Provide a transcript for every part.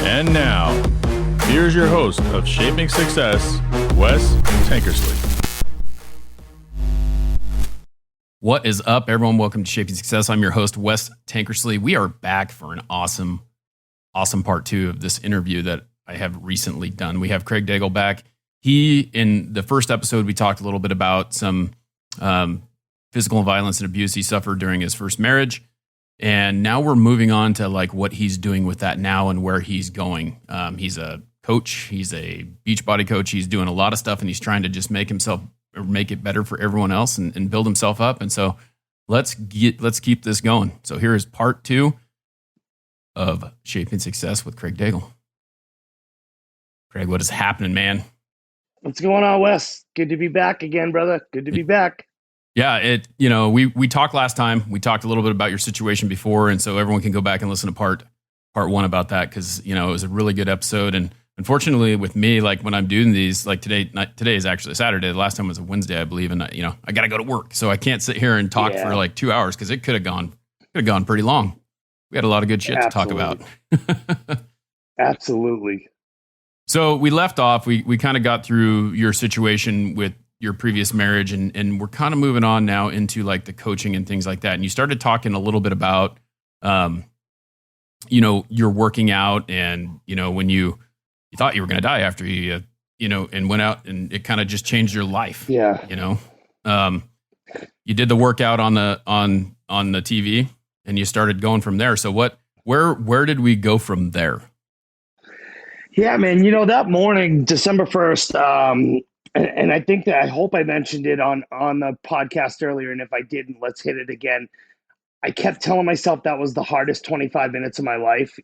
And now, here's your host of Shaping Success, Wes Tankersley. What is up, everyone? Welcome to Shaping Success. I'm your host, Wes Tankersley. We are back for an awesome part two of this interview that I have recently done. We have Craig Daigle back. In the first episode, we talked a little bit about some physical violence and abuse he suffered during his first marriage. And now we're moving on to like what he's doing with that now and where he's going. He's a coach. He's a Beachbody coach. He's doing a lot of stuff and he's trying to just make it better for everyone else and build himself up. And so let's keep this going. So here is part two of Shaping Success with Craig Daigle. Craig, what is happening, man? What's going on, Wes? Good to be back again, brother. Good to be back. Yeah, we talked last time. We talked a little bit about your situation before, and so everyone can go back and listen to part one about that because it was a really good episode. And unfortunately, with me, like when I'm doing these, like today is actually Saturday. The last time was a Wednesday, I believe, and I got to go to work, so I can't sit here and talk for like 2 hours because it could have gone pretty long. We had a lot of good shit to talk about. Absolutely. So we left off. We kind of got through your situation with your previous marriage, and we're kind of moving on now into like the coaching and things like that. And you started talking a little bit about, you're working out, and when you thought you were going to die after you and went out, and it kind of just changed your life. Yeah. You did the workout on the TV, and you started going from there. So where did we go from there? Yeah, man. That morning, December 1st, and I think that I hope I mentioned it on the podcast earlier. And if I didn't, let's hit it again. I kept telling myself that was the hardest 25 minutes of my life,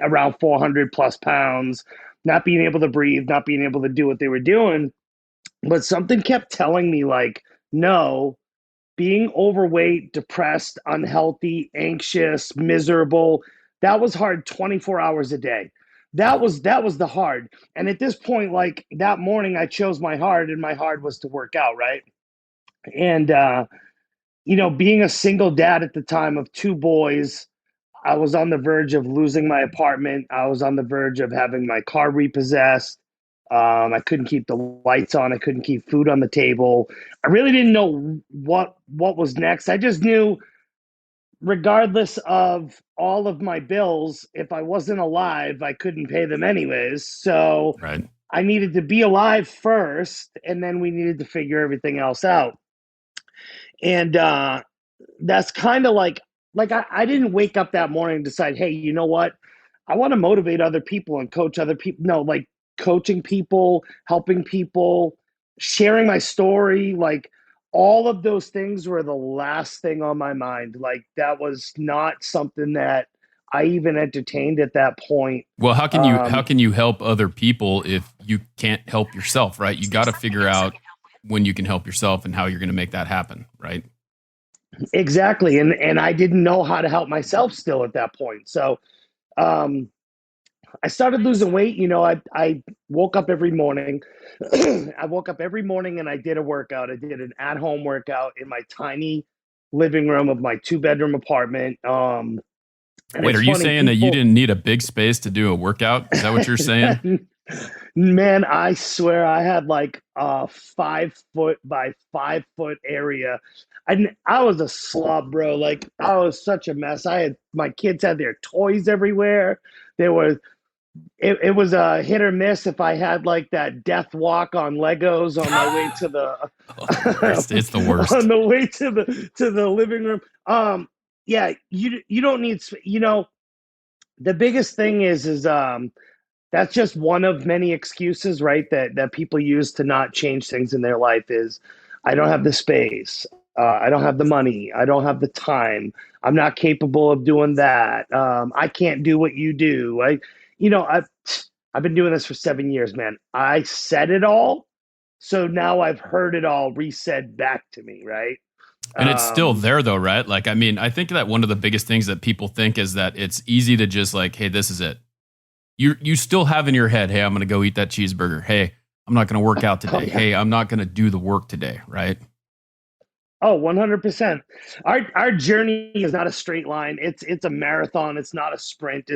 around 400 plus pounds, not being able to breathe, not being able to do what they were doing. But something kept telling me like, no, being overweight, depressed, unhealthy, anxious, miserable, that was hard 24 hours a day. That was the hard. And at this point, like that morning, I chose my hard, and my hard was to work out, right? And, being a single dad at the time of two boys, I was on the verge of losing my apartment. I was on the verge of having my car repossessed. I couldn't keep the lights on. I couldn't keep food on the table. I really didn't know what was next. I just knew, regardless of all of my bills, if I wasn't alive, I couldn't pay them anyways. So right. I needed to be alive first, and then we needed to figure everything else out. And that's kind of like I didn't wake up that morning and decide, hey, you know what? I want to motivate other people and coach other people. No, like coaching people, helping people, sharing my story, like all of those things were the last thing on my mind. Like that was not something that I even entertained at that point. Well, how can you help other people if you can't help yourself, right? You got to figure out when you can help yourself and how you're going to make that happen, right? Exactly. And I didn't know how to help myself still at that point. So I started losing weight. I woke up every morning. I woke up every morning and I did a workout. I did an at-home workout in my tiny living room of my 2-bedroom apartment. Wait, are you saying that you didn't need a big space to do a workout? Is that what you're saying? Man, I swear I had like a 5 foot by 5 foot area. I was a slob, bro. Like I was such a mess. My kids had their toys everywhere. It was a hit or miss if I had like that death walk on Legos on my way to the it's the worst. On the way to the living room. Yeah, you don't need, the biggest thing is that's just one of many excuses, right? That people use to not change things in their life is, I don't have the space. I don't have the money. I don't have the time. I'm not capable of doing that. I can't do what you do. I've been doing this for 7 years, man. I said it all. So now I've heard it all resaid back to me, right? And it's still there though, right? Like, I mean, I think that one of the biggest things that people think is that it's easy to just like, hey, this is it. You still have in your head, hey, I'm going to go eat that cheeseburger. Hey, I'm not going to work out today. Hey, I'm not going to do the work today, right? Oh, 100%. Our journey is not a straight line. It's a marathon. It's not a sprint.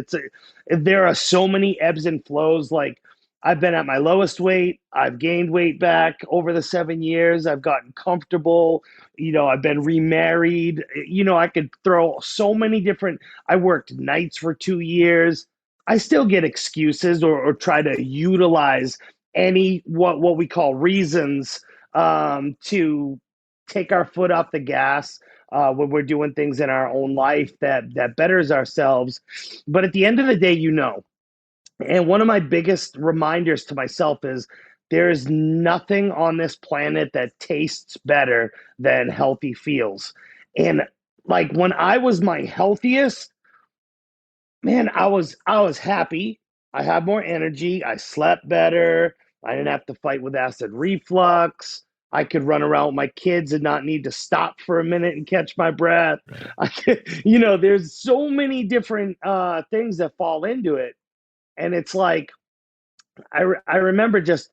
There are so many ebbs and flows. Like I've been at my lowest weight. I've gained weight back over the 7 years. I've gotten comfortable. I've been remarried. I could throw so many different. I worked nights for 2 years. I still get excuses or try to utilize any what we call reasons to take our foot off the gas when we're doing things in our own life that betters ourselves. But at the end of the day, and one of my biggest reminders to myself is there is nothing on this planet that tastes better than healthy feels. And like when I was my healthiest, man, I was happy. I had more energy. I slept better. I didn't have to fight with acid reflux. I could run around with my kids and not need to stop for a minute and catch my breath. Right. There's so many different things that fall into it. And it's like, I remember just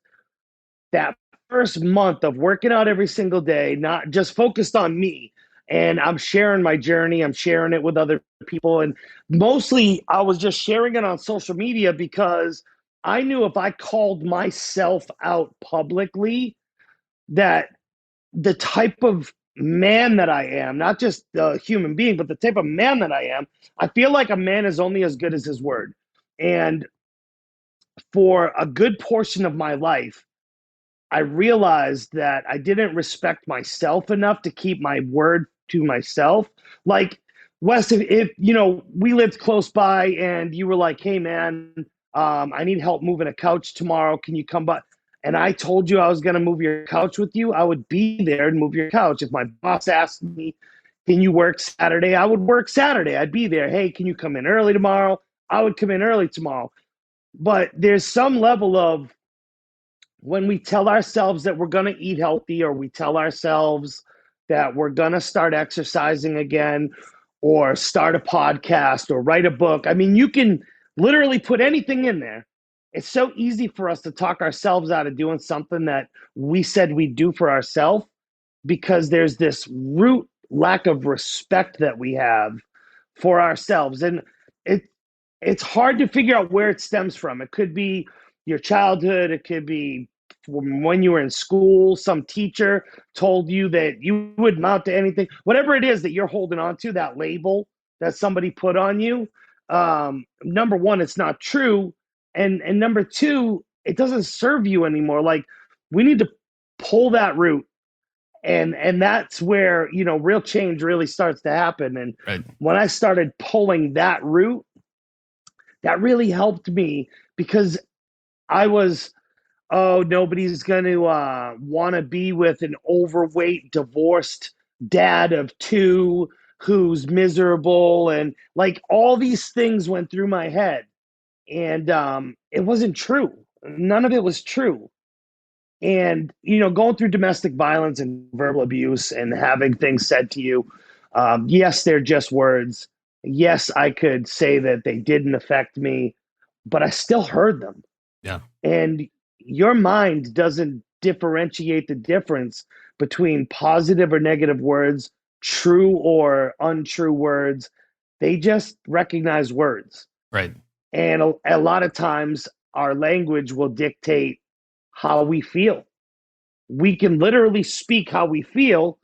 that first month of working out every single day, not just focused on me. And I'm sharing my journey. I'm sharing it with other people. And mostly I was just sharing it on social media because I knew if I called myself out publicly, that the type of man that I am, not just a human being, but the type of man that I am, I feel like a man is only as good as his word. And for a good portion of my life, I realized that I didn't respect myself enough to keep my word to myself. Like, Wes, if we lived close by and you were like, hey man, I need help moving a couch tomorrow. Can you come by? And I told you I was going to move your couch with you, I would be there and move your couch. If my boss asked me, can you work Saturday? I would work Saturday. I'd be there. Hey, can you come in early tomorrow? I would come in early tomorrow. But there's some level of when we tell ourselves that we're going to eat healthy, or we tell ourselves that we're going to start exercising again, or start a podcast, or write a book. I mean, you can literally put anything in there. It's so easy for us to talk ourselves out of doing something that we said we'd do for ourselves, because there's this root lack of respect that we have for ourselves. And it's hard to figure out where it stems from. It could be your childhood. It could be when you were in school, some teacher told you that you would amount to anything. Whatever it is that you're holding on to, that label that somebody put on you, number one, it's not true. And number two, it doesn't serve you anymore. Like, we need to pull that root. And that's where, real change really starts to happen. And Right. when I started pulling that root, that really helped me, because I was, nobody's going to want to be with an overweight, divorced dad of two who's miserable. And like all these things went through my head. And it wasn't true. None of it was true. And, going through domestic violence and verbal abuse and having things said to you, yes, they're just words. Yes, I could say that they didn't affect me, but I still heard them. Yeah. And your mind doesn't differentiate the difference between positive or negative words, true or untrue words. They just recognize words. Right. And a lot of times our language will dictate how we feel. We can literally speak how we feel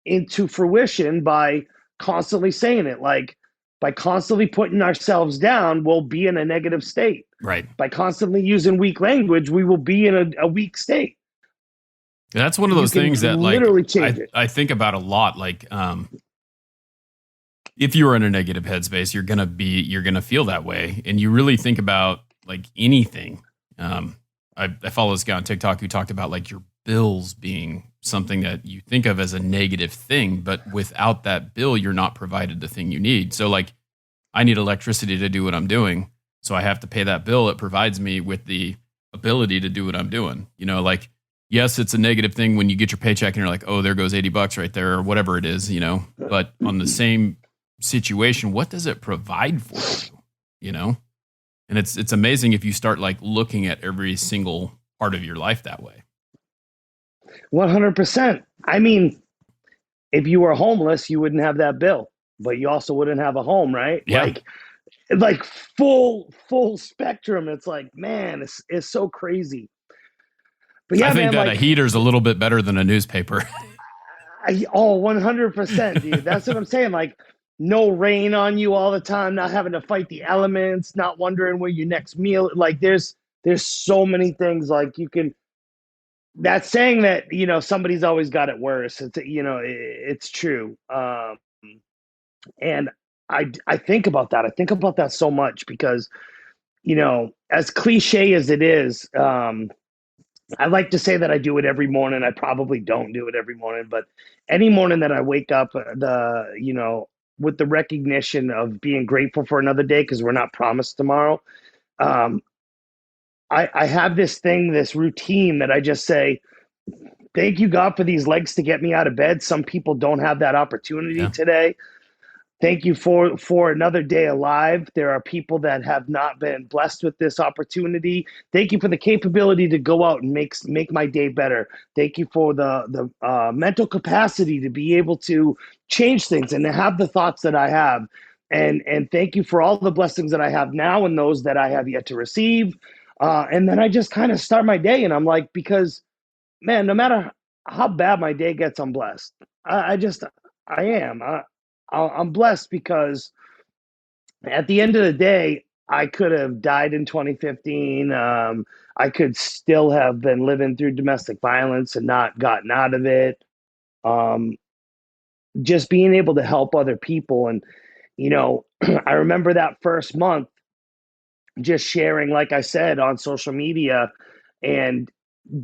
into fruition by constantly saying it. Like, by constantly putting ourselves down, we'll be in a negative state. Right. By constantly using weak language, we will be in a weak state. That's one of those things that, like, literally change it. I think about a lot. Like, if you are in a negative headspace, you're gonna feel that way, and you really think about like anything. I follow this guy on TikTok who talked about like your bills being something that you think of as a negative thing, but without that bill, you're not provided the thing you need. So like, I need electricity to do what I'm doing, so I have to pay that bill. It provides me with the ability to do what I'm doing. Like, yes, it's a negative thing when you get your paycheck and you're like, oh, there goes $80 right there, or whatever it is, but on the same situation, what does it provide for you? And it's amazing if you start like looking at every single part of your life that way. 100%. I mean, if you were homeless, you wouldn't have that bill, but you also wouldn't have a home, right? Yeah. Like full spectrum. It's like, man, it's so crazy. But I yeah, think man, that a like heater's a little bit better than a newspaper. 100%, dude. That's what I'm saying. Like, no rain on you all the time, not having to fight the elements, not wondering where your next meal. Like, there's so many things. Like, you can. That's saying that somebody's always got it worse. It's true. And I think about that. I think about that so much because as cliche as it is, I like to say that I do it every morning. I probably don't do it every morning, but any morning that I wake up, with the recognition of being grateful for another day because we're not promised tomorrow. Um, I have this routine that I just say, thank you, God, for these legs to get me out of bed. Some people don't have that opportunity Yeah. today. Thank you for another day alive. There are people that have not been blessed with this opportunity. Thank you for the capability to go out and make my day better. Thank you for the mental capacity to be able to change things and to have the thoughts that I have. And thank you for all the blessings that I have now and those that I have yet to receive. And then I just kind of start my day, and I'm like, because man, no matter how bad my day gets, I'm blessed. I am. I'm blessed because at the end of the day, I could have died in 2015. I could still have been living through domestic violence and not gotten out of it. Um, just being able to help other people. And, I remember that first month just sharing, like I said, on social media and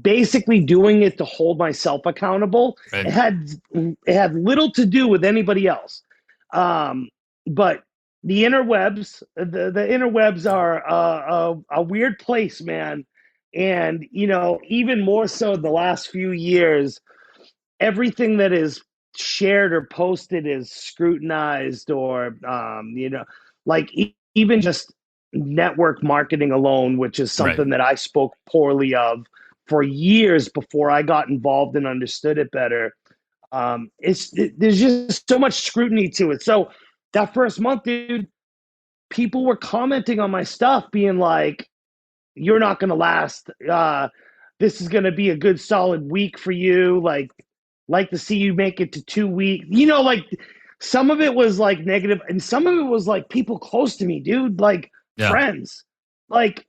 basically doing it to hold myself accountable. Right. It had little to do with anybody else. But the interwebs, the interwebs are a weird place, man. And even more so the last few years, everything that is shared or posted is scrutinized, or like even just network marketing alone, which is Right. something that I spoke poorly of for years before I got involved and understood it better. There's just so much scrutiny to it. So that first month, dude, people were commenting on my stuff, being like, "You're not going to last. This is going to be a good solid week for you. Like to see you make it to 2 weeks." Like some of it was like negative, and some of it was like people close to me, dude, like Yeah. friends. Like,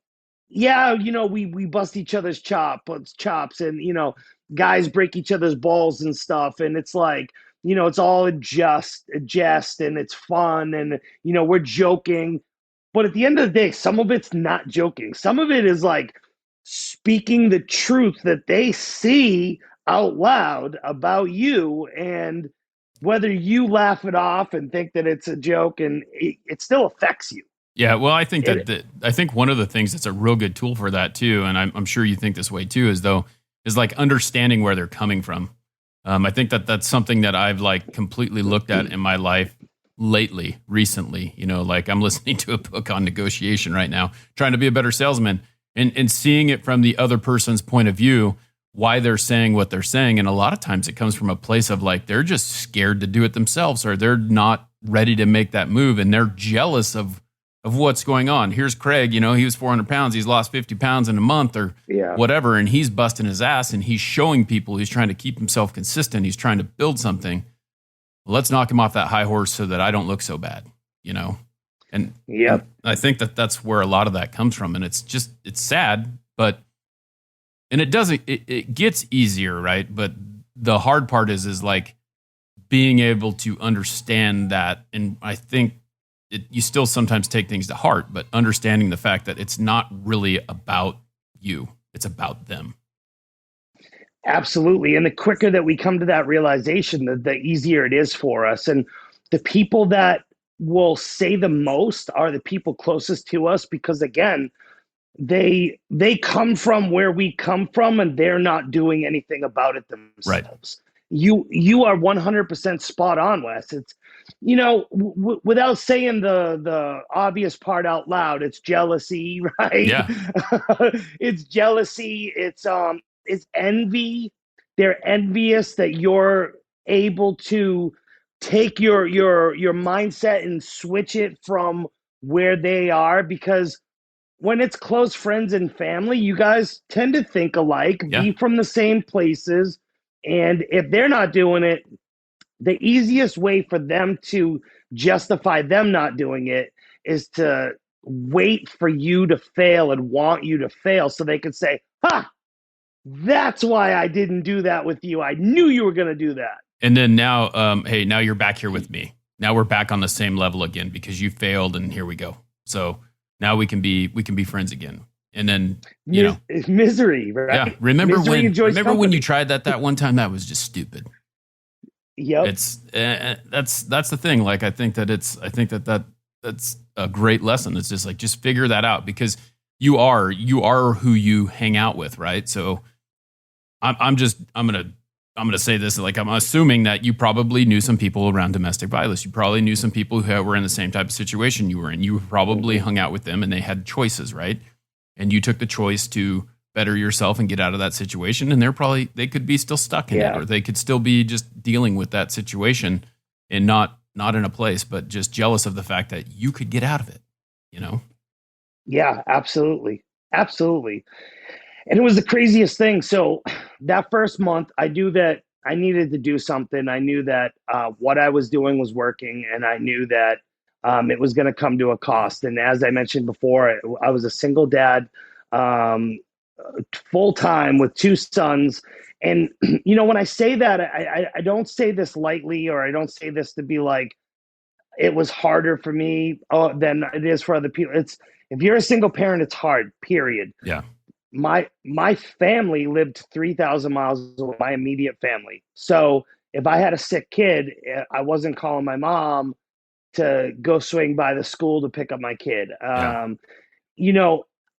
yeah, we bust each other's chops, and guys break each other's balls and stuff, and it's like, it's all a jest, and it's fun, and we're joking. But at the end of the day, some of it's not joking. Some of it is like speaking the truth that they see out loud about you, and whether you laugh it off and think that it's a joke, and it still affects you. Yeah, well, I think It, I think one of the things that's a real good tool for that too, and I'm sure you think this way too, is like understanding where they're coming from. I think that's something that I've like completely looked at in my life recently. Like I'm listening to a book on negotiation right now, trying to be a better salesman, and seeing it from the other person's point of view, why they're saying what they're saying, and a lot of times it comes from a place of like they're just scared to do it themselves, or they're not ready to make that move, and they're jealous of what's going on. Here's Craig, he was 400 pounds. He's lost 50 pounds in a month or whatever. And he's busting his ass and he's showing people he's trying to keep himself consistent. He's trying to build something. Let's knock him off that high horse so that I don't look so bad, And Yep. I think that's where a lot of that comes from. And it's sad, and it gets easier, right? But the hard part is like being able to understand that. And I think, you still sometimes take things to heart, but understanding the fact that it's not really about you, it's about them. Absolutely. And the quicker that we come to that realization, the easier it is for us. And the people that will say the most are the people closest to us, because again, they come from where we come from, and they're not doing anything about it themselves. Right. You are 100% spot on, Wes. It's without saying the obvious part out loud, it's jealousy, right? Yeah. It's jealousy. It's envy. They're envious that you're able to take your mindset and switch it from where they are, because when it's close friends and family, you guys tend to think alike, Yeah. be from the same places. And if they're not doing it, the easiest way for them to justify them not doing it is to wait for you to fail and want you to fail so they can say, ha, that's why I didn't do that with you. I knew you were going to do that. And then now, hey, now you're back here with me. Now we're back on the same level again because you failed, and here we go. So now we can be friends again. And then It's misery, right? Yeah. Remember misery when you tried that one time? That was just stupid. Yep. It's that's the thing. Like I think that's a great lesson. It's just like just figure that out, because you are who you hang out with, right? So I'm gonna say this, like I'm assuming that you probably knew some people around domestic violence. You probably knew some people who were in the same type of situation you were in. You probably hung out with them and they had choices, right? And you took the choice to better yourself and get out of that situation. And they could be still stuck in it, or they could still be just dealing with that situation and not in a place, but just jealous of the fact that you could get out of it, Yeah, absolutely. Absolutely. And it was the craziest thing. So that first month, I knew that I needed to do something. I knew that what I was doing was working, and I knew that it was going to come to a cost. And as I mentioned before, I was a single dad, full time with two sons. And, when I say that, I don't say this lightly, or I don't say this to be like, it was harder for me than it is for other people. If you're a single parent, it's hard, period. Yeah. My family lived 3,000 miles away, my immediate family. So if I had a sick kid, I wasn't calling my mom to go swing by the school to pick up my kid.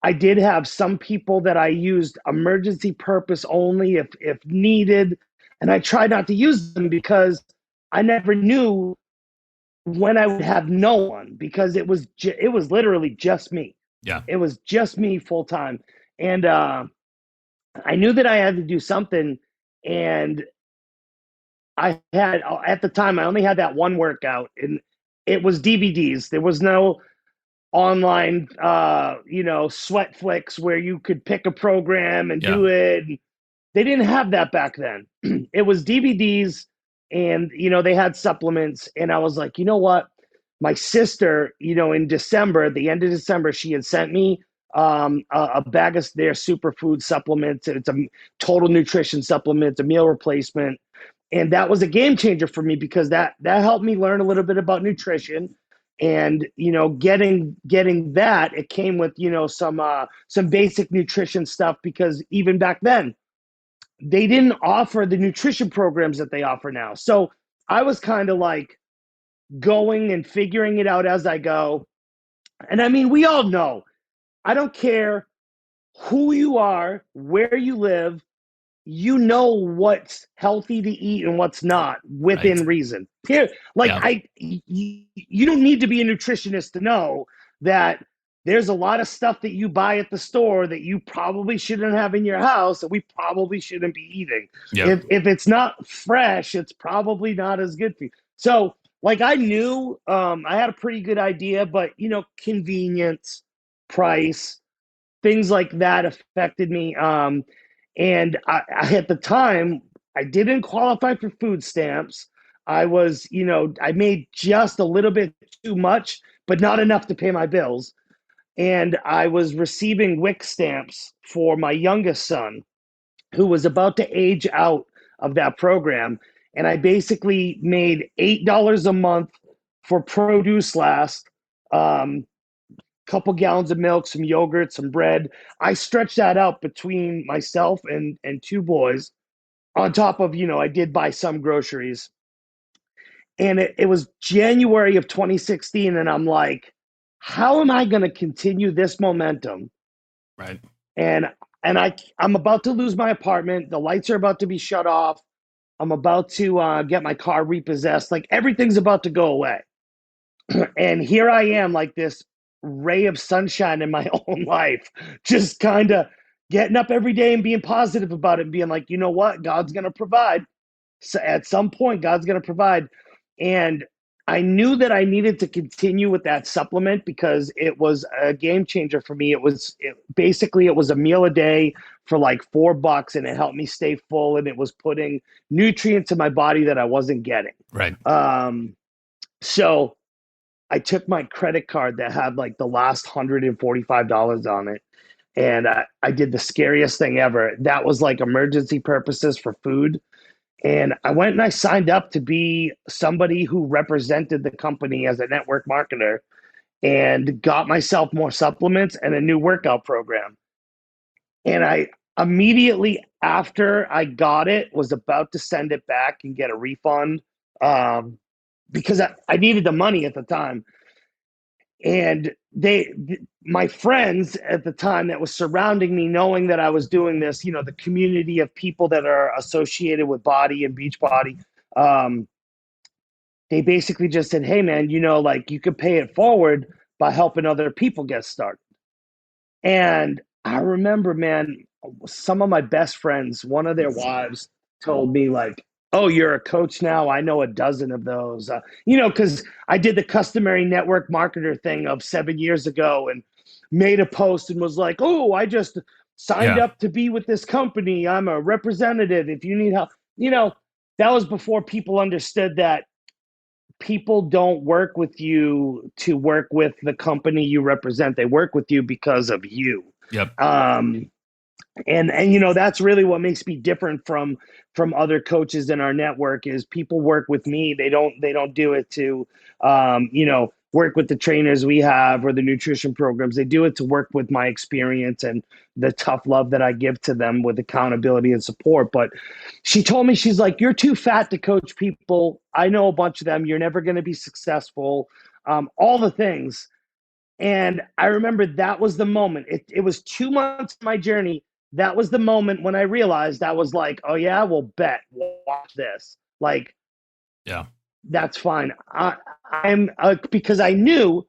I did have some people that I used emergency purpose only if needed. And I tried not to use them because I never knew when I would have no one, because it was literally just me. Yeah. It was just me full time. And I knew that I had to do something. And at the time, I only had that one workout, and it was DVDs. There was no online, sweat flicks where you could pick a program and do it. They didn't have that back then. It was DVDs, and, they had supplements. And I was like, you know what? My sister, in December, at the end of December, she had sent me a bag of their superfood supplements. It's a total nutrition supplement, it's a meal replacement. And that was a game changer for me, because that helped me learn a little bit about nutrition. And, getting that, it came with, some basic nutrition stuff, because even back then, they didn't offer the nutrition programs that they offer now. So I was kind of like going and figuring it out as I go. And I mean, we all know, I don't care who you are, where you live, what's healthy to eat and what's not within reason. Here, you don't need to be a nutritionist to know that there's a lot of stuff that you buy at the store that you probably shouldn't have in your house, that we probably shouldn't be eating. Yep. If it's not fresh, it's probably not as good for you. So, I knew I had a pretty good idea, but convenience, price, things like that affected me. And I at the time, I didn't qualify for food stamps. I was, I made just a little bit too much, but not enough to pay my bills. And I was receiving WIC stamps for my youngest son, who was about to age out of that program. And I basically made $8 a month for produce last, couple gallons of milk, some yogurt, some bread. I stretched that out between myself and two boys, on top of, I did buy some groceries. And it was January of 2016. And I'm like, how am I going to continue this momentum? Right. And I'm about to lose my apartment. The lights are about to be shut off. I'm about to get my car repossessed. Like, everything's about to go away. And here I am, like this ray of sunshine in my own life, just kind of getting up every day and being positive about it, and being like, you know what? God's going to provide. So at some point, God's going to provide. And I knew that I needed to continue with that supplement because it was a game changer for me. Basically it was a meal a day for like $4, and it helped me stay full, and it was putting nutrients in my body that I wasn't getting. Right. So I took my credit card that had like the last $145 on it, and I did the scariest thing ever. That was like emergency purposes for food. And I went and I signed up to be somebody who represented the company as a network marketer, and got myself more supplements and a new workout program. And I immediately after I got it was about to send it back and get a refund, because I needed the money at the time. And my friends at the time that was surrounding me, knowing that I was doing this, the community of people that are associated with Body and Beachbody, they basically just said, hey man, like you could pay it forward by helping other people get started. And I remember, man, some of my best friends, one of their wives told me like, oh, you're a coach now. I know a dozen of those, because I did the customary network marketer thing of 7 years ago and made a post and was like, oh, I just signed up to be with this company. I'm a representative. If you need help, that was before people understood that people don't work with you to work with the company you represent. They work with you because of you. Yep. And that's really what makes me different from other coaches in our network is people work with me. They don't do it to work with the trainers we have or the nutrition programs. They do it to work with my experience and the tough love that I give to them with accountability and support. But she told me, she's like, you're too fat to coach people. I know a bunch of them. You're never going to be successful. All the things. And I remember that was the moment. It was 2 months of my journey. That was the moment when I realized I was like, oh yeah, well bet, watch this. Like, yeah, that's fine. I'm because I knew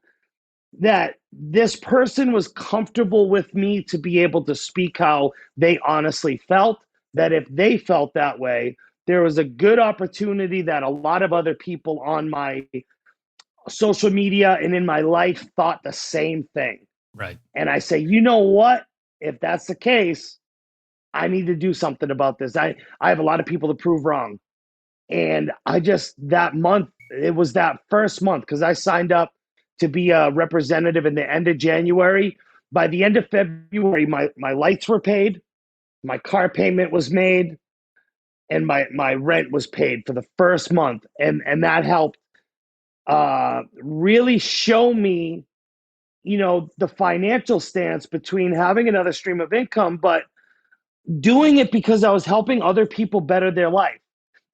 that this person was comfortable with me to be able to speak how they honestly felt, that if they felt that way, there was a good opportunity that a lot of other people on my social media and in my life thought the same thing. right. And I say, you know what? If that's the case, I need to do something about this. I have a lot of people to prove wrong. And that month, it was that first month, because I signed up to be a representative in the end of January. By the end of February, my lights were paid, my car payment was made, and my rent was paid for the first month. And that helped really show me, the financial stance between having another stream of income, but doing it because I was helping other people better their life.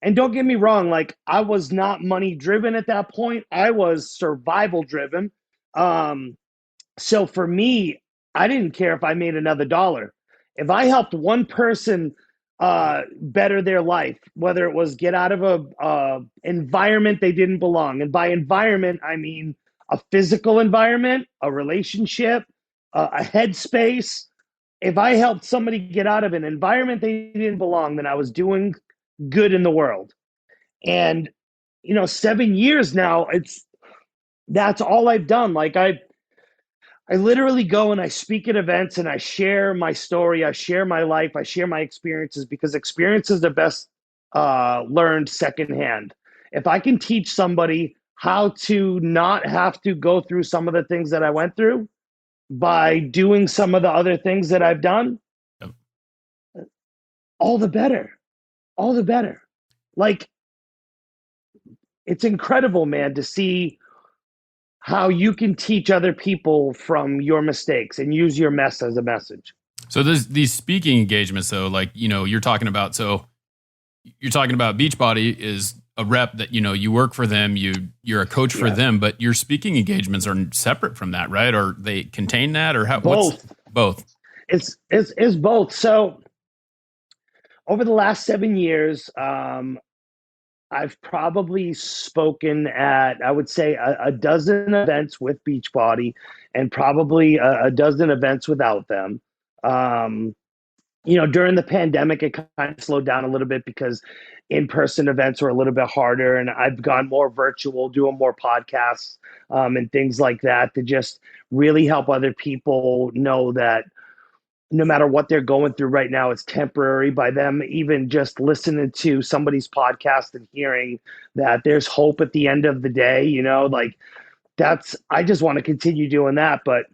And don't get me wrong, like I was not money driven at that point. I was survival driven. So for me, I didn't care if I made another dollar. If I helped one person better their life, whether it was get out of a environment they didn't belong. And by environment, I mean a physical environment, a relationship, a headspace. If I helped somebody get out of an environment they didn't belong, then I was doing good in the world. And 7 years now, that's all I've done. Like I literally go and I speak at events and I share my story, I share my life, I share my experiences, because experiences are best learned secondhand. If I can teach somebody how to not have to go through some of the things that I went through by doing some of the other things that I've done, Yep. all the better. All the better. Like, it's incredible, man, to see how you can teach other people from your mistakes and use your mess as a message. So these speaking engagements, though, like, you're talking about Beachbody is a rep that, you work for them, you're a coach for them, but your speaking engagements are separate from that, right? Or they contain that, or how? Both. Both. It's both. So over the last 7 years, I've probably spoken at, I would say, a dozen events with Beachbody and probably a dozen events without them. During the pandemic, it kind of slowed down a little bit because in-person events were a little bit harder, and I've gone more virtual, doing more podcasts and things like that to just really help other people know that no matter what they're going through right now, it's temporary. By them even just listening to somebody's podcast and hearing that there's hope at the end of the day, like I just want to continue doing that. But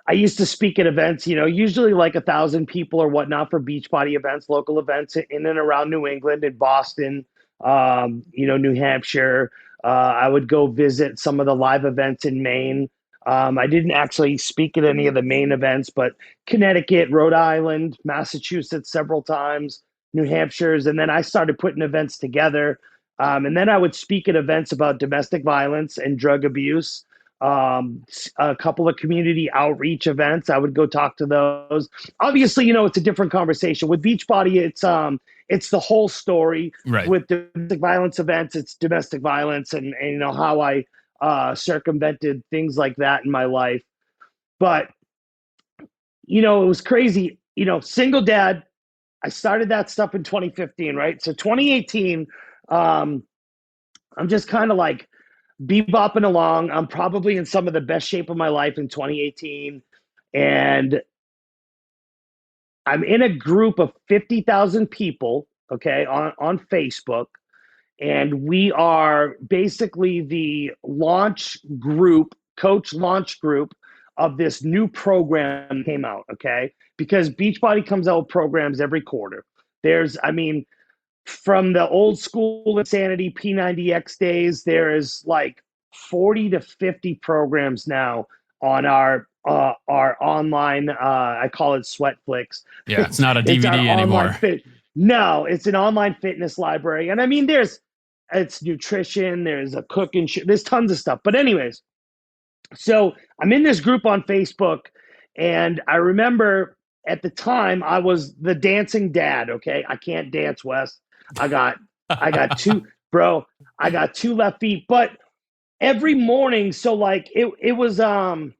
I used to speak at events, usually like 1,000 people or whatnot for Beachbody events, local events in and around New England and Boston, New Hampshire. I would go visit some of the live events in Maine. I didn't actually speak at any of the main events, but Connecticut, Rhode Island, Massachusetts several times, New Hampshire's. And then I started putting events together. And then I would speak at events about domestic violence and drug abuse, a couple of community outreach events. I would go talk to those. Obviously, it's a different conversation. With Beachbody, it's the whole story. Right. With domestic violence events, it's domestic violence and how I circumvented things like that in my life. But, it was crazy. Single dad, I started that stuff in 2015, right? So 2018, I'm just kind of like bebopping along. I'm probably in some of the best shape of my life in 2018. And I'm in a group of 50,000 people, okay, on Facebook. And we are basically the coach launch group of this new program that came out, okay? Because Beachbody comes out with programs every quarter. From the old school Insanity P90X days, there is like 40 to 50 programs now on our online, I call it Sweatflix. Yeah, it's not a DVD anymore. No, it's an online fitness library. And it's nutrition, there's a cooking, there's tons of stuff. But anyways, so I'm in this group on Facebook, and I remember at the time I was the dancing dad. Okay, I can't dance, Wes. I got two, bro. I got two left feet. But every morning, so like it was how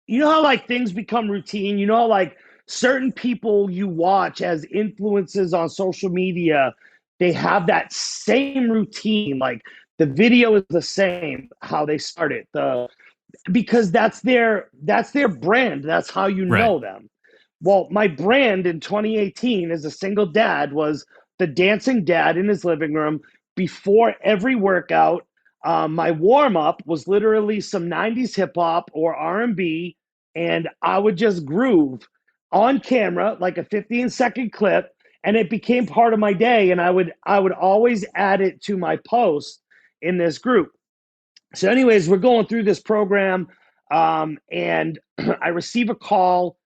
like things become routine. How like certain people you watch as influences on social media, they have that same routine. Like the video is the same, how they started because that's their brand. That's how you know them. Well, my brand in 2018 as a single dad was the dancing dad in his living room before every workout. My warm up was literally some 90s hip hop or R&B, and I would just groove on camera like a 15-second clip, and it became part of my day. And I would always add it to my post in this group. So anyways, we're going through this program, and I receive a call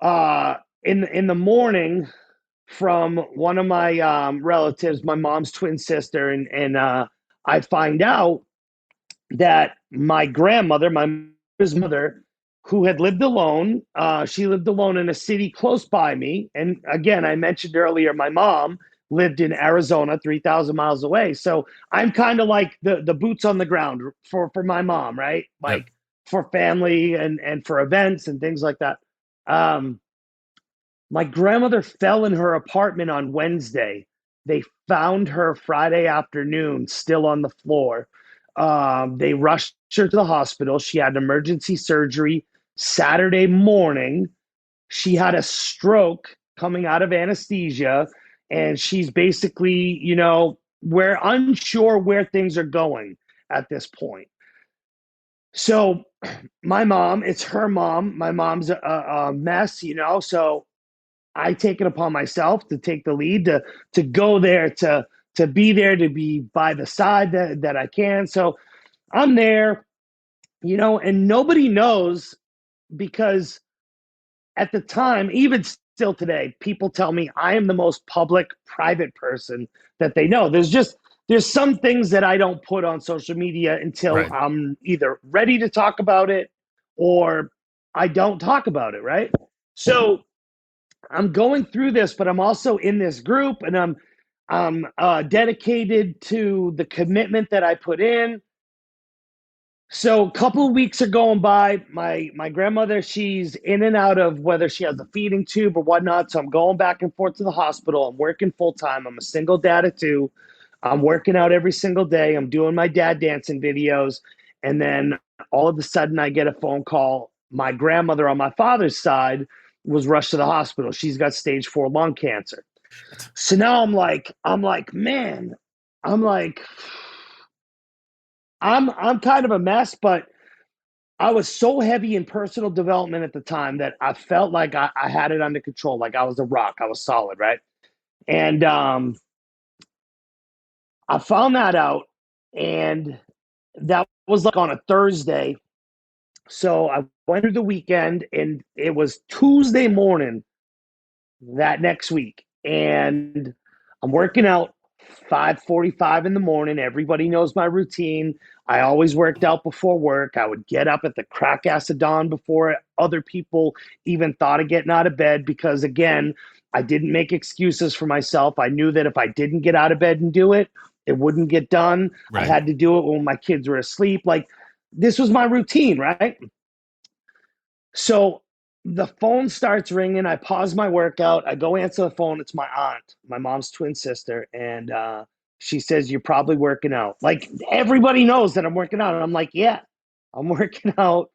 in the morning from one of my relatives, my mom's twin sister, and I find out that my grandmother, my mother's mother, who had lived alone, she lived alone in a city close by me. And again, I mentioned earlier, my mom lived in Arizona, 3,000 miles away. So I'm kind of like the boots on the ground for my mom, right? Like for family and for events and things like that. My grandmother fell in her apartment on Wednesday. They found her Friday afternoon, still on the floor. They rushed her to the hospital. She had emergency surgery Saturday morning. She had a stroke coming out of anesthesia, and she's basically, we're unsure where things are going at this point. So my mom, it's her mom. My mom's a mess, so I take it upon myself to take the lead, to go there, to be there, to be by the side that I can. So I'm there, and nobody knows, because at the time, even still today, people tell me I am the most public, private person that they know. There's some things that I don't put on social media until I'm either ready to talk about it or I don't talk about it, right? So I'm going through this, but I'm also in this group, and I'm dedicated to the commitment that I put in. So a couple of weeks are going by. My grandmother, she's in and out of whether she has a feeding tube or whatnot. So I'm going back and forth to the hospital. I'm working full time. I'm a single dad of two. I'm working out every single day. I'm doing my dad dancing videos. And then all of a sudden I get a phone call. My grandmother on my father's side was rushed to the hospital. She's got stage 4 lung cancer. So now man, I'm like, I'm kind of a mess, but I was so heavy in personal development at the time that I felt like I had it under control. Like I was a rock. I was solid, right? And I found that out, and that was like on a Thursday. So I went through the weekend, and it was Tuesday morning that next week, and I'm working out 5:45 in the morning. Everybody knows my routine. I always worked out before work. I would get up at the crack ass of dawn before other people even thought of getting out of bed because, again, I didn't make excuses for myself. I knew that if I didn't get out of bed and do it, it wouldn't get done. I Right. had to do it when my kids were asleep. Like, this was my routine, right? So the phone starts ringing. I pause my workout. I go answer the phone. It's my aunt, my mom's twin sister. And she says, "You're probably working out." Like, everybody knows that I'm working out. And I'm like, "Yeah, I'm working out."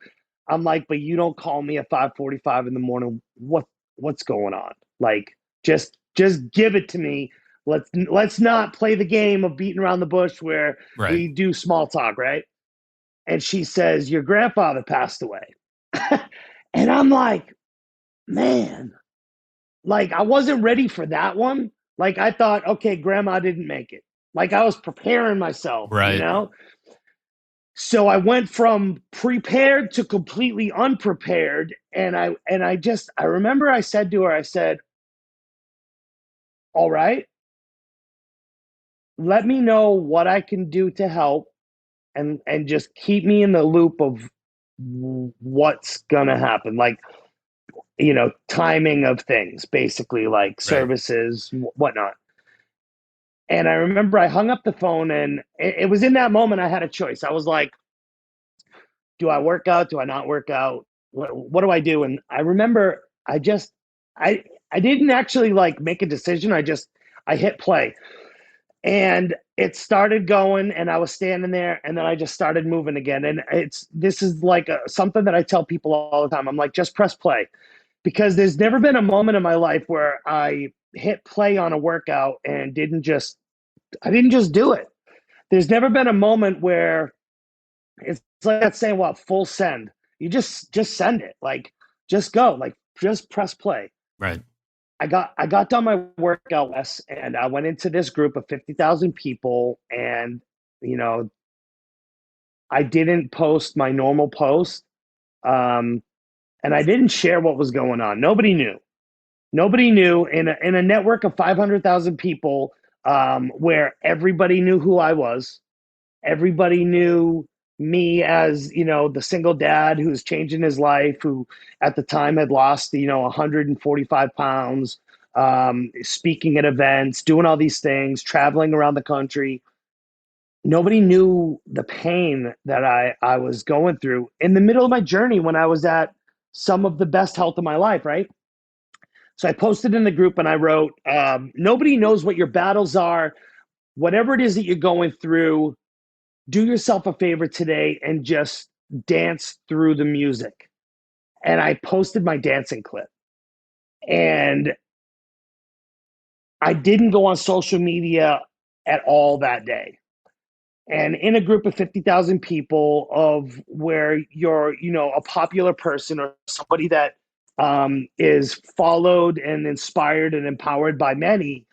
I'm like, "But you don't call me at 5:45 in the morning. What's going on? Like, just give it to me. Let's not play the game of beating around the bush where Right. we do small talk, right?" And she says, "Your grandfather passed away." And I'm like, man, like I wasn't ready for that one. Like I thought, okay, grandma didn't make it. Like I was preparing myself, you Right. know? So I went from prepared to completely unprepared. And I remember I said to her, I said, "All right, let me know what I can do to help and just keep me in the loop of what's gonna happen." Like, timing of things, basically, like Right. services, whatnot. And I remember I hung up the phone, and it was in that moment I had a choice. I was like, do I work out? Do I not work out? What do I do? And I remember I I didn't actually like make a decision. I hit play, and it started going, and I was standing there, and then I just started moving again. And this is like something that I tell people all the time. I'm like, just press play, because there's never been a moment in my life where I hit play on a workout and I didn't just do it. There's never been a moment where it's like that saying, "What, full send?" You just send it, like just go, like just press play. Right. I got done my workout, Wes, and I went into this group of 50,000 people, and you know I didn't post my normal post, um, and I didn't share what was going on. Nobody knew. Nobody knew in a network of 500,000 people, where everybody knew who I was. Everybody knew me as, the single dad who's changing his life, who at the time had lost, 145 pounds, speaking at events, doing all these things, traveling around the country. Nobody knew the pain that I was going through in the middle of my journey when I was at some of the best health of my life, right? So I posted in the group and I wrote, "Nobody knows what your battles are. Whatever it is that you're going through, do yourself a favor today and just dance through the music." And I posted my dancing clip. And I didn't go on social media at all that day. And in a group of 50,000 people, of where you're, a popular person or somebody that is followed and inspired and empowered by many,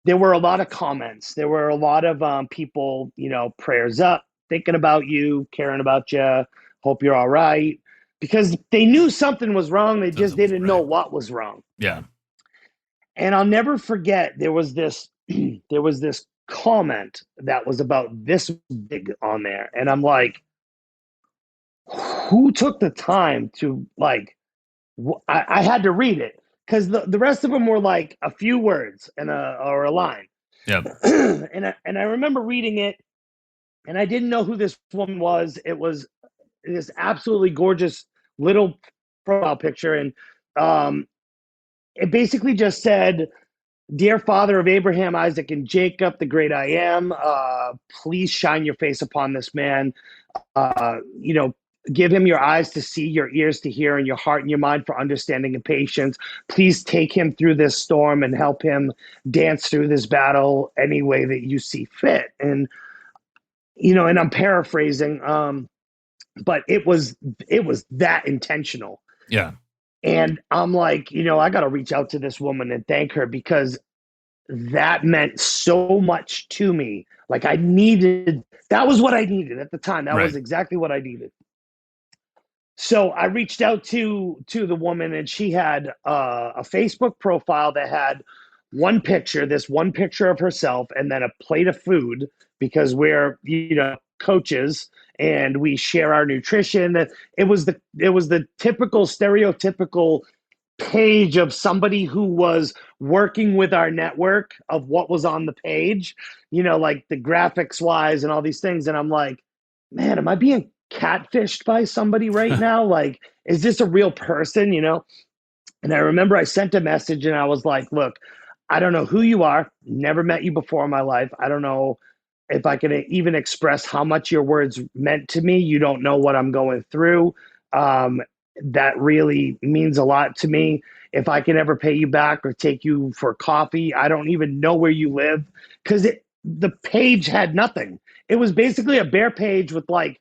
there were a lot of comments. There were a lot of people, prayers up, thinking about you, caring about you, hope you're all right. Because they knew something was wrong. They just Something was didn't know right. what was wrong. Yeah. And I'll never forget, there was this there was this comment that was about this big on there. And I'm like, who took the time to like, I had to read it, because the rest of them were like a few words or a line. Yep. And I remember reading it, and I didn't know who this woman was. It was this absolutely gorgeous little profile picture, and it basically just said, "Dear Father of Abraham, Isaac, and Jacob, the great I am, please shine your face upon this man. You know, give him your eyes to see, your ears to hear, and your heart and your mind for understanding and patience. Please take him through this storm and help him dance through this battle any way that you see fit." And and I'm paraphrasing, but it was that intentional. Yeah. And I'm like, I got to reach out to this woman and thank her, because that meant so much to me. Like, that was what I needed at the time. That was exactly what I needed. So I reached out to the woman, and she had a Facebook profile that had one picture of herself, and then a plate of food, because we're, coaches and we share our nutrition. It was the typical stereotypical page of somebody who was working with our network, of what was on the page, like the graphics wise and all these things. And I'm like, man, am I being catfished by somebody right now? Like, is this a real person? And I remember I sent a message, and I was like, look, I don't know who you are. Never met you before in my life. I don't know if I can even express how much your words meant to me. You don't know what I'm going through. That really means a lot to me. If I can ever pay you back or take you for coffee, I don't even know where you live, because the page had nothing. It was basically a bare page with like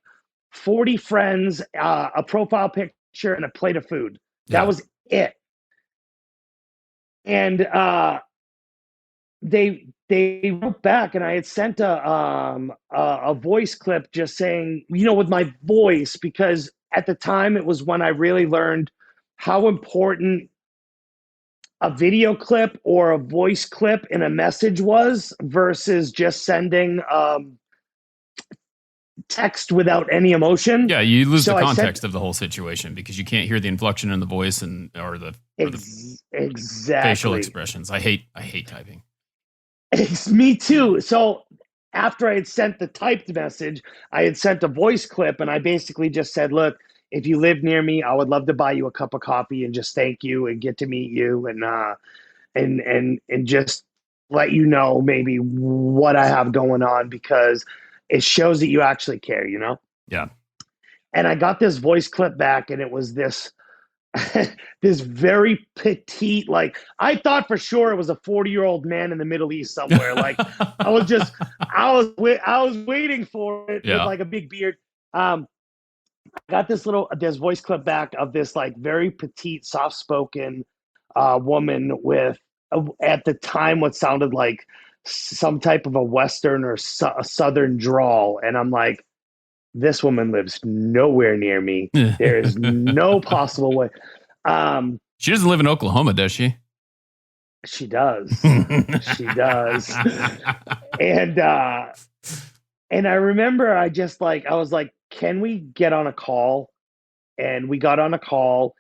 40 friends, a profile picture, and a plate of food. That was it. And they wrote back, and I had sent a voice clip just saying, with my voice, because at the time it was when I really learned how important a video clip or a voice clip in a message was, versus just sending text without any emotion. Yeah, you lose the context of the whole situation, because you can't hear the inflection in the voice or the exactly facial expressions. I hate typing. It's me too. So after I had sent the typed message, I had sent a voice clip, and I basically just said, look, if you live near me, I would love to buy you a cup of coffee and just thank you and get to meet you, and just let you know maybe what I have going on, because it shows that you actually care, Yeah. And I got this voice clip back, and it was this this very petite, like, I thought for sure it was a 40-year-old man in the Middle East somewhere. Like, I was waiting for it with like a big beard. I got this voice clip back of this like very petite, soft-spoken woman with at the time what sounded like some type of a Western or a Southern drawl, and I'm like, this woman lives nowhere near me. There is no possible way. She doesn't live in Oklahoma, does she? She does. She does. And I remember I was like, can we get on a call? And we got on a call,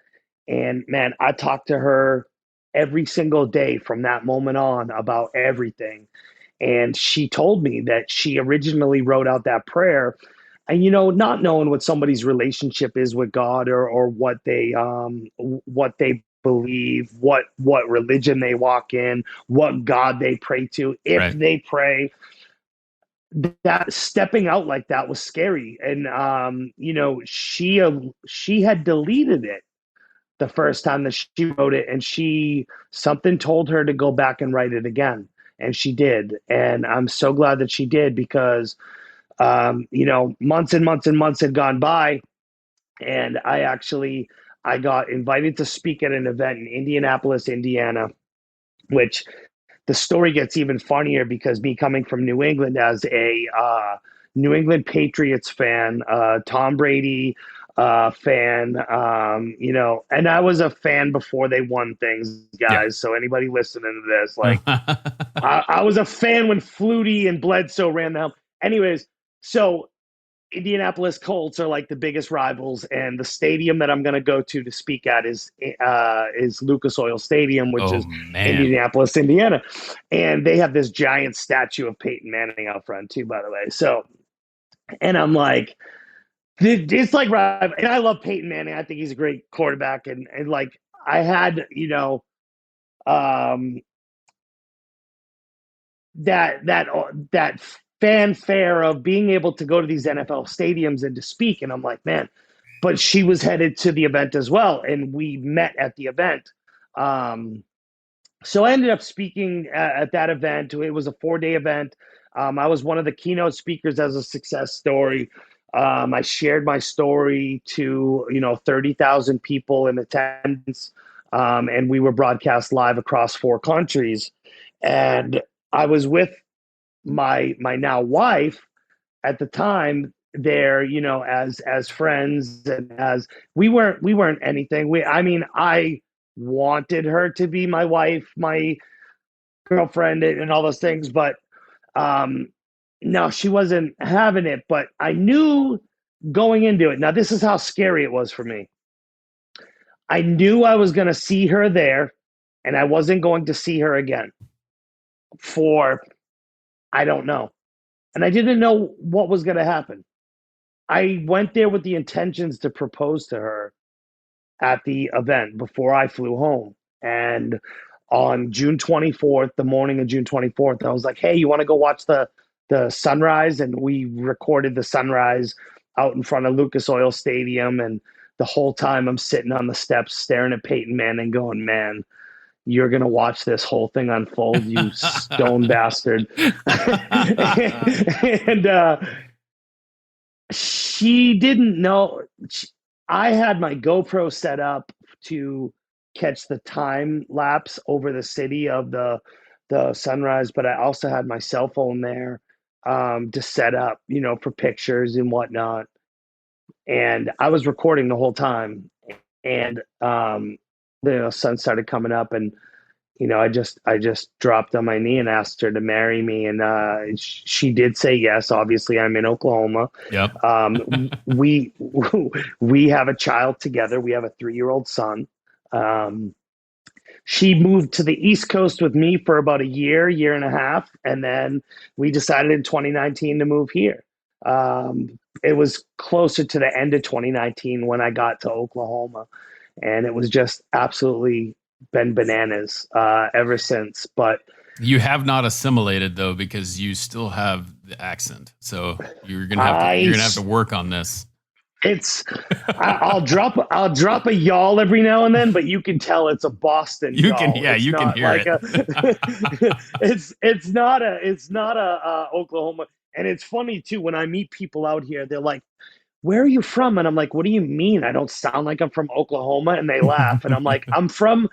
and man, I talked to her every single day from that moment on about everything. And she told me that she originally wrote out that prayer, and not knowing what somebody's relationship is with God, or what they believe, what religion they walk in, what God they pray to, if they pray, that stepping out like that was scary. And she had deleted it the first time that she wrote it, and something told her to go back and write it again, and she did. And I'm so glad that she did, because months and months and months had gone by, and I got invited to speak at an event in Indianapolis, Indiana, which the story gets even funnier, because me coming from New England as a New England Patriots fan, Tom Brady fan, and I was a fan before they won things, guys. Yeah. So anybody listening to this, like, I was a fan when Flutie and Bledsoe ran the helm. Anyways, so Indianapolis Colts are like the biggest rivals, and the stadium that I'm going to go to speak at is Lucas Oil Stadium, which is Indianapolis, Indiana. And they have this giant statue of Peyton Manning out front too, by the way. So, and I'm like, It's like, and I love Peyton Manning. I think he's a great quarterback. And like, I had, um, that fanfare of being able to go to these NFL stadiums and to speak. And I'm like, man, but she was headed to the event as well. And we met at the event. So I ended up speaking at that event. It was a 4-day event. I was one of the keynote speakers as a success story. I shared my story to 30,000 people in attendance, and we were broadcast live across 4 countries. And I was with my now wife at the time there, as friends, and as we weren't anything. I wanted her to be my wife, my girlfriend, and all those things, but um no, she wasn't having it. But I knew going into it, now this is how scary it was for me. I knew I was going to see her there, and I wasn't going to see her again for, I don't know, and I didn't know what was going to happen. I went there with the intentions to propose to her at the event before I flew home. And on June 24th, the morning of June 24th, I was like, hey, you want to go watch the sunrise? And we recorded the sunrise out in front of Lucas Oil Stadium. And the whole time I'm sitting on the steps staring at Peyton Manning going, man, you're going to watch this whole thing unfold, you stone bastard. And she didn't know. I had my GoPro set up to catch the time lapse over the city of the sunrise, but I also had my cell phone there to set up, for pictures and whatnot. And I was recording the whole time, and the sun started coming up, and I just dropped on my knee and asked her to marry me, and she did say yes. Obviously, I'm in Oklahoma. Yep. We we have a child together. We have a 3-year-old son. She moved to the East Coast with me for about a year and a half, and then we decided in 2019 to move here. It was closer to the end of 2019 when I got to Oklahoma, and it was just absolutely been bananas ever since. But You have not assimilated though, because you still have the accent. So you're gonna have to work on this. I'll drop a y'all every now and then, but you can tell it's a Boston You y'all. can hear like it. it's not a Oklahoma. And it's funny too, when I meet people out here, they're like, where are you from? And I'm like, what do you mean? I don't sound like I'm from Oklahoma? And they laugh. And I'm like, I'm from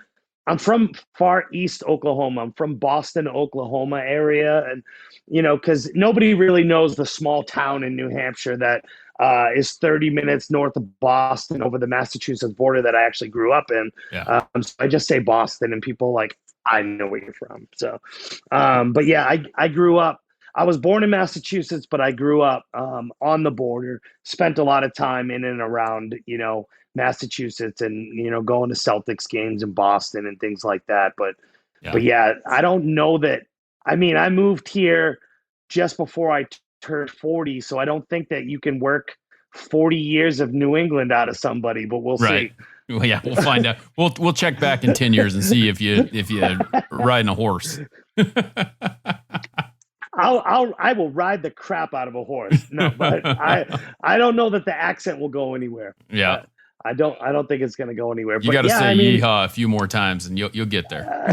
far east Oklahoma. I'm from Boston, Oklahoma area. And, because nobody really knows the small town in New Hampshire that is 30 minutes north of Boston over the Massachusetts border that I actually grew up in. Yeah. So I just say Boston, and people like, I know where you're from. So, but yeah, I grew up. I was born in Massachusetts, but I grew up on the border, spent a lot of time in and around, Massachusetts, and, going to Celtics games in Boston and things like that. But yeah, I don't know that. I mean, I moved here just before I turned 40, so I don't think that you can work 40 years of New England out of somebody, but we'll Right. see. Well, yeah, we'll find out. We'll check back in 10 years and see if you riding a horse. I will ride the crap out of a horse. No, but I don't know that the accent will go anywhere. Yeah. I don't think it's going to go anywhere. You got to say yeehaw a few more times and you'll get there.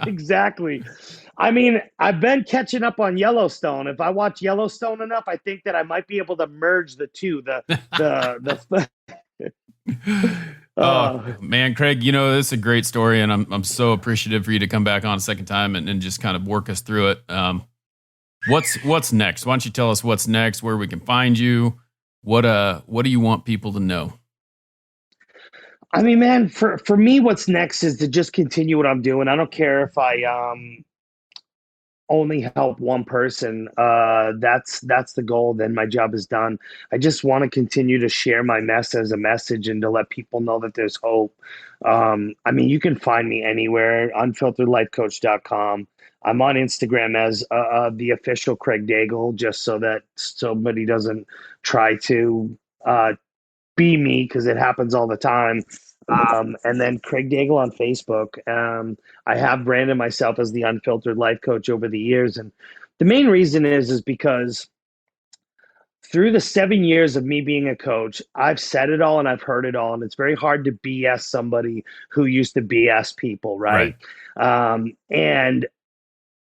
Exactly. I mean, I've been catching up on Yellowstone. If I watch Yellowstone enough, I think that I might be able to merge the two. Oh man, Craig, this is a great story, and I'm so appreciative for you to come back on a second time and just kind of work us through it. What's next? Why don't you tell us what's next, where we can find you? What do you want people to know? I mean, man, for me, what's next is to just continue what I'm doing. I don't care if I only help one person, that's the goal. Then my job is done. I just want to continue to share my mess as a message and to let people know that there's hope. I mean, you can find me anywhere, unfilteredlifecoach.com. I'm on Instagram as the official Craig Daigle, just so that somebody doesn't try to be me, because it happens all the time. And then Craig Daigle on Facebook. I have branded myself as the Unfiltered Life Coach over the years, and the main reason is because through the 7 years of me being a coach, I've said it all and I've heard it all, and it's very hard to BS somebody who used to BS people, Right. right? And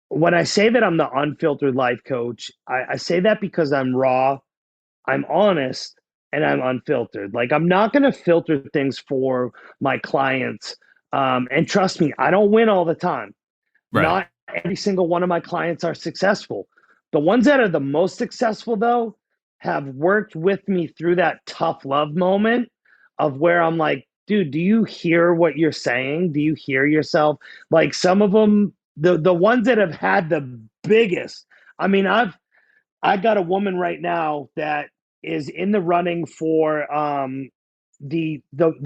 when I say that I'm the Unfiltered Life Coach, I say that because I'm raw, I'm honest, and I'm unfiltered. Like, I'm not going to filter things for my clients. And trust me, I don't win all the time. Right. Not every single one of my clients are successful. The ones that are the most successful, though, have worked with me through that tough love moment of where I'm like, dude, do you hear what you're saying? Do you hear yourself? Like, some of them, the ones that have had the biggest, I mean, I got a woman right now that is in the running for the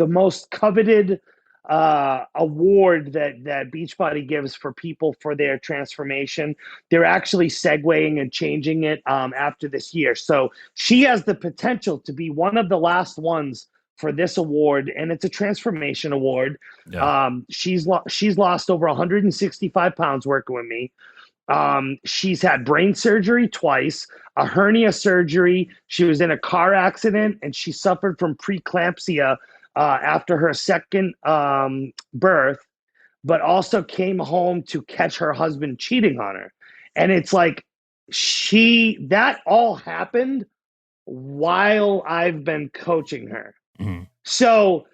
most coveted award that Beachbody gives for people for their transformation. They're actually segueing and changing it after this year. So she has the potential to be one of the last ones for this award, and it's a transformation award. Yeah. She's lost over 165 pounds working with me. She's had brain surgery twice, a hernia surgery. She was in a car accident, and she suffered from preeclampsia after her second birth, but also came home to catch her husband cheating on her. And it's like that all happened while I've been coaching her. Mm-hmm. So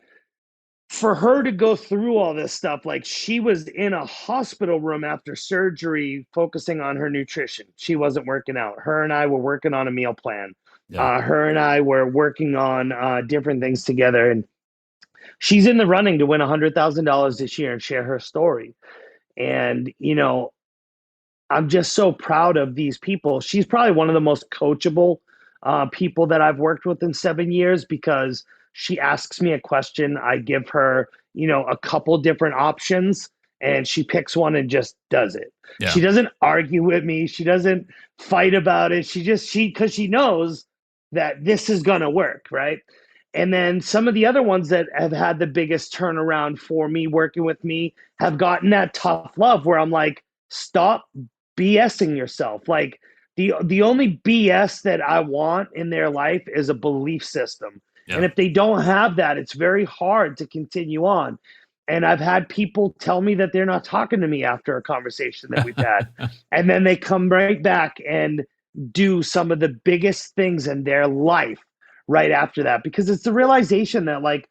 for her to go through all this stuff, like, she was in a hospital room after surgery focusing on her nutrition. She wasn't working out. Her and I were working on a meal plan. Yeah. Her and I were working on different things together, and she's in the running to win $100,000 this year and share her story. And I'm just so proud of these people. She's probably one of the most coachable people that I've worked with in 7 years, because she asks me a question. I give her, a couple different options, and she picks one and just does it. Yeah. She doesn't argue with me. She doesn't fight about it. Because she knows that this is going to work, right? And then some of the other ones that have had the biggest turnaround for me working with me have gotten that tough love where I'm like, stop BSing yourself. Like, the only BS that I want in their life is a belief system. Yeah. And if they don't have that, it's very hard to continue on. And I've had people tell me that they're not talking to me after a conversation that we've had. And then they come right back and do some of the biggest things in their life right after that, because it's the realization that, like,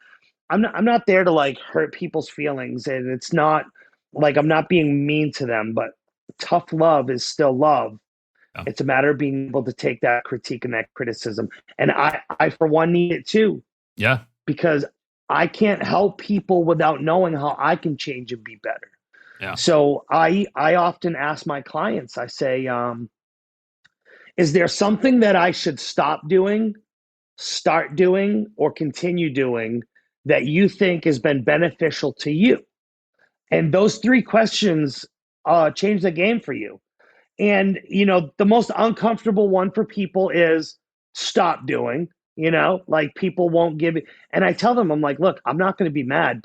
I'm not there to, like, hurt people's feelings, and it's not like I'm not being mean to them, but tough love is still love. Yeah. It's a matter of being able to take that critique and that criticism. And I for one need it too, Yeah. because I can't help people without knowing how I can change and be better. Yeah. So I often ask my clients, I say, is there something that I should stop doing, start doing, or continue doing that you think has been beneficial to you? And those three questions change the game for you. And, the most uncomfortable one for people is stop doing, like, people won't give it. And I tell them, I'm like, look, I'm not going to be mad.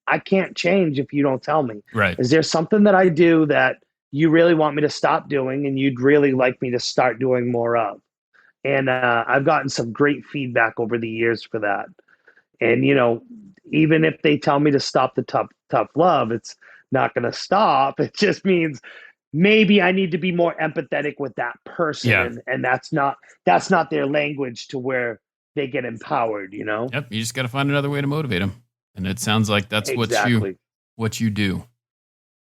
I can't change if you don't tell me. Right. Is there something that I do that you really want me to stop doing and you'd really like me to start doing more of? And I've gotten some great feedback over the years for that. And, even if they tell me to stop the tough love, it's not going to stop. It just means maybe I need to be more empathetic with that person. Yeah. And that's not their language to where they get empowered, Yep. You just got to find another way to motivate them. And it sounds like that's Exactly. what you do.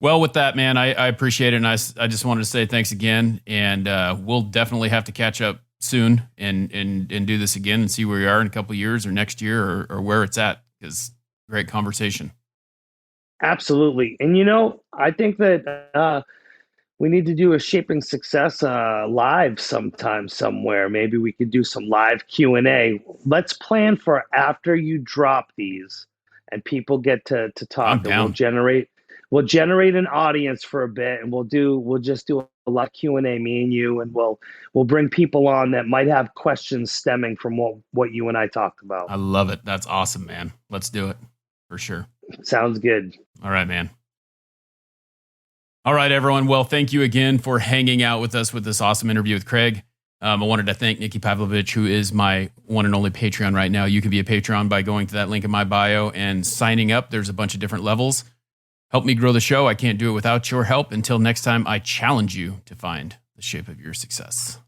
Well, with that, man, I appreciate it. And I just wanted to say thanks again. And we'll definitely have to catch up soon and do this again and see where we are in a couple of years or next year or where it's at, because great conversation. Absolutely. And, I think that We need to do a Shaping Success live sometime somewhere. Maybe we could do some live Q&A. Let's plan for after you drop these and people get to I'm talk, and down. we'll generate an audience for a bit, and we'll just do a lot of Q&A, me and you, and we'll bring people on that might have questions stemming from what you and I talked about. I love it. That's awesome, man. Let's do it for sure. Sounds good. All right, man. All right, everyone. Well, thank you again for hanging out with us with this awesome interview with Craig. I wanted to thank Nikki Pavlovich, who is my one and only Patreon right now. You can be a Patreon by going to that link in my bio and signing up. There's a bunch of different levels. Help me grow the show. I can't do it without your help. Until next time, I challenge you to find the shape of your success.